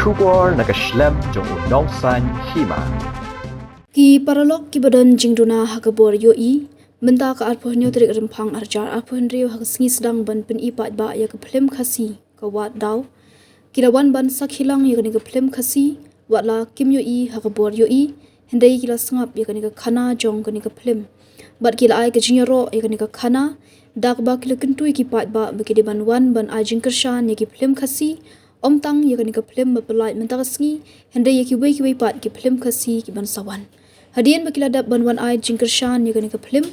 Shubor nakaslem jong unong san hima. Ki paralok ki badan jingduna hakabor yoi menta ka arpohnyo trik rempang arjar arpohnrio hakasngi sedang ban pen ipat ba ya ke plem khasi ka wat daw kirawan ban sakhilang ya ke plem khasi watla kim yoi hakabor yoi hendai kila sngap ya ke khana jong ke plem bat kila ai ke jinyaro ya ke khana dak ba kila kentui ki pat ba bekidi ban wan ban ajing kershan ya ki plem khasi om tang ya ke plem bapelai menta kasngi hendai ya ki wei pat ki plem khasi ki ban sawan hadian bakila dap banwan ai jingkershan ya ke film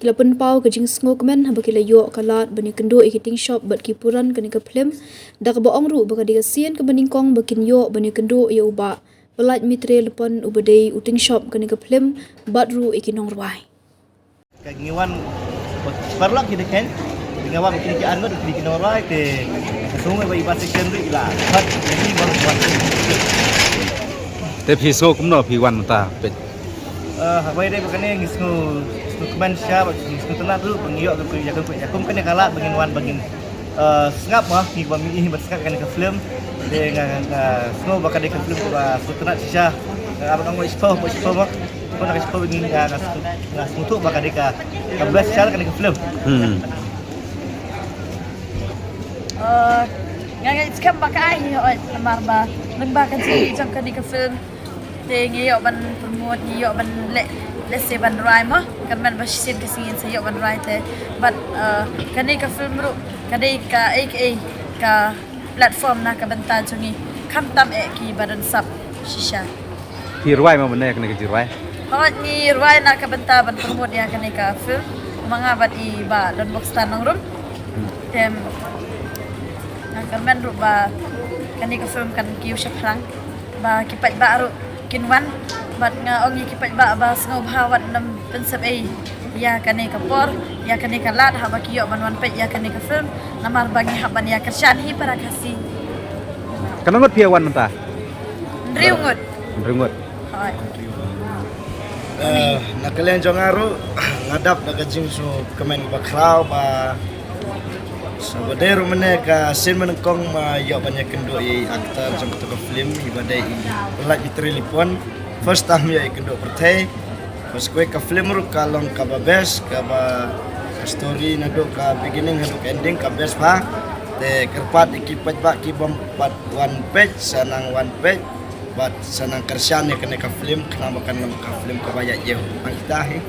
kila pen pau ke jing sngo kemen ha bakila yo kalat bani kendo eating shop bat ki puran ke film dak ba ongru baka diga sien ke baning kong bakin yo bani kendo ya uba pelat mitre lepon ubadei uting shop ke film batru ikinong ruai kagiwan parlok kita kan ngawan kini ki anu di kinong ruai te sungai bai ba secondary la hat jadi baru buat te piso kumno pi wan ta pe habai dai bakane ngisnu keman sya ngisnu tenat dulu pengiyo ke yakum kan kalat bagin wan bagin ngap mah ki bami ini berskak kan ke film de snow bakade ke film ba tenat sya abang mau expo mah pun nak expo begini ngas untuk bakade ka 12 sya kan ke film ngang skam bakai lamar ba nagba kan si jam kan ke film tengi yo ban promote yo ban let's say ban rai mah kan man basin ke singin sa yo ban rai te but kani ka film ru kani ka aka ka platform na ka banta jungi kam tam ki badan sap shisha pi ruai ma mane kene ki ruai hawat ni rai na ka banta ban promote ya kani ka film mga bat i ba don box tanong rum tem kan man ru ba kani ka film kan kiu syafrang ba kipat ba ru kinwan bat nga ongi kipat ba bas ngo bhawat nam pensep ya kane kapor ya kane kalat ha bakiyo banwan pe ya kane ka film namar bangi haban ya kershan hi para kasi kanangot pi wan ta riungut hai nakalen jongaru ngadap nagajing so kemen bakrau ba Sabaderu mana ka sen menengkong ma yo banyak kendo aktor jong to film ibadai pelat lipon first time ya kendo pertai pas kue ka film ru kalong ka babes ka ba story nado ka beginning hadu ending ka best pa te kerpat ikipat ba ki bom pat one page sanang one page bat sanang kersan ya kene ka film kenapa kan ka film ka banyak yo ang tahi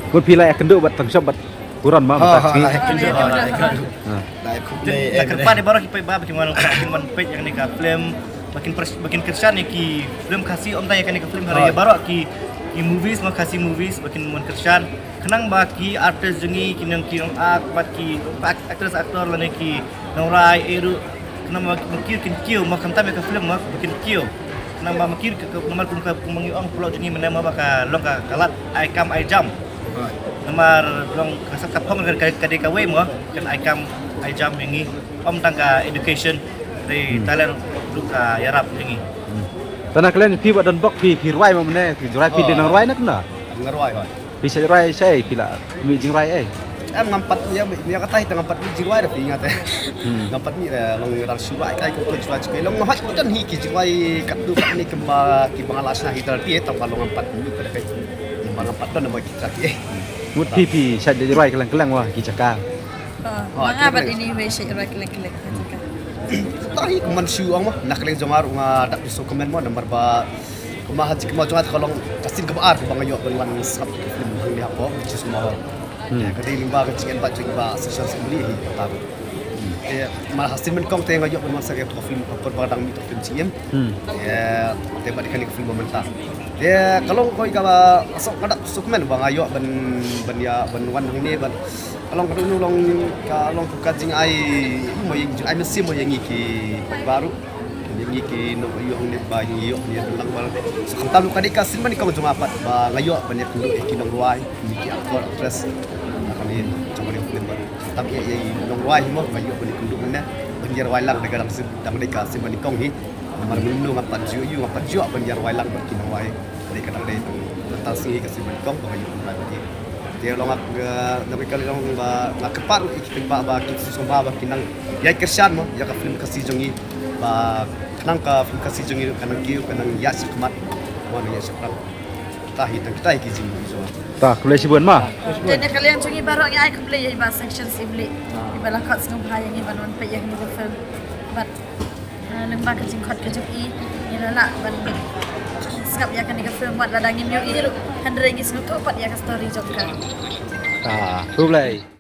gut pi la kendo bat tang shop bat kuran ma ta kerpan ni baru kita bawa bagaimana bagaimana page yang nika film makin kersan ki film kasih om tanya kan nika film hari baru ki movies mah kasih movies makin kersan kenang baki artis jengi kinang bat ki aktor lane ki naurai eru kenang makir kiu makam tame ka film mah makin kiu kenang makir ke nomor kun ka mengiong pulau jengi menama baka long ka kalat I come I jump nomor long kasat kapong kadai kawe mo kan I jump ini om tangga education di Thailand duka yarap ini tanah kalian pi badan bok pi ruai ma mane ki ruai pi de nang ruai nak na ngarwai hoi pi sai ruai sai pila mi jing ruai em ngampat dia kata kita ngampat di jiwai dah ingat ngampat ni dah long ral suai kai ko suai kai long hat ko dan hi ki jiwai kat du ni kemba ki bangalas na hitar ti ta long ngampat ni pada kai ngampat dan bagi kita ti mut pi sai de ruai kelang wah ki cakang mga bat ini we shi rek tahi kuman siuang mah nak leng jongar nga dak di komen mo nomor ba kumaha jik mo jongat kalong kasin ke baar bang ayo ban sap film ni hapo just mo ya kadi limba ke cingen ba cing ba social assembly tahu ya mal hasil men kong teng ayo ban sa ke film per padang mi film ciem ya te ba dikali film mentah ya kalau koi ka asok kada komen bang ayo ban ya ban wan ni ban kalau kadang long kalau kajing ai mo yang ai mesti mo yang iki baru yang iki no yo ni ba yo ni lang wal so kantam kadi kasin man ikaw jumapat ba ngayo banyak kundo iki nang ruai iki aktor actress akan ni coba di film baru tapi ai nang ruai mo ngayo banyak kundo mana banjar ruai lang dagang sedang di kasin man ikaw hi mar mulu ngapat ju banjar ruai lang bakin ruai dari kadang dai tentang sih kasin man ikaw ngayo ruai dia long nabi kali long ba kepat ikitin ba kit susumba ba kinang ya kersan mo ya ka film kasi jongi ba kanang ka film kasi jung kanang kiu kanang ya sikmat mo ya sikrat tahi tang kita ki jing so ta kule si buan ma Jadi kalian cungi baru yang ai kembali ya iba section sibli. Iba lah kat sengum hayang iba non pe yang ni film. But lembah kecing kot ke juki ni lah ban skap ya kan ni film buat ladang ni miu i ru. Handre ngi sengum tu pat ya ka story jokka. ta rub lai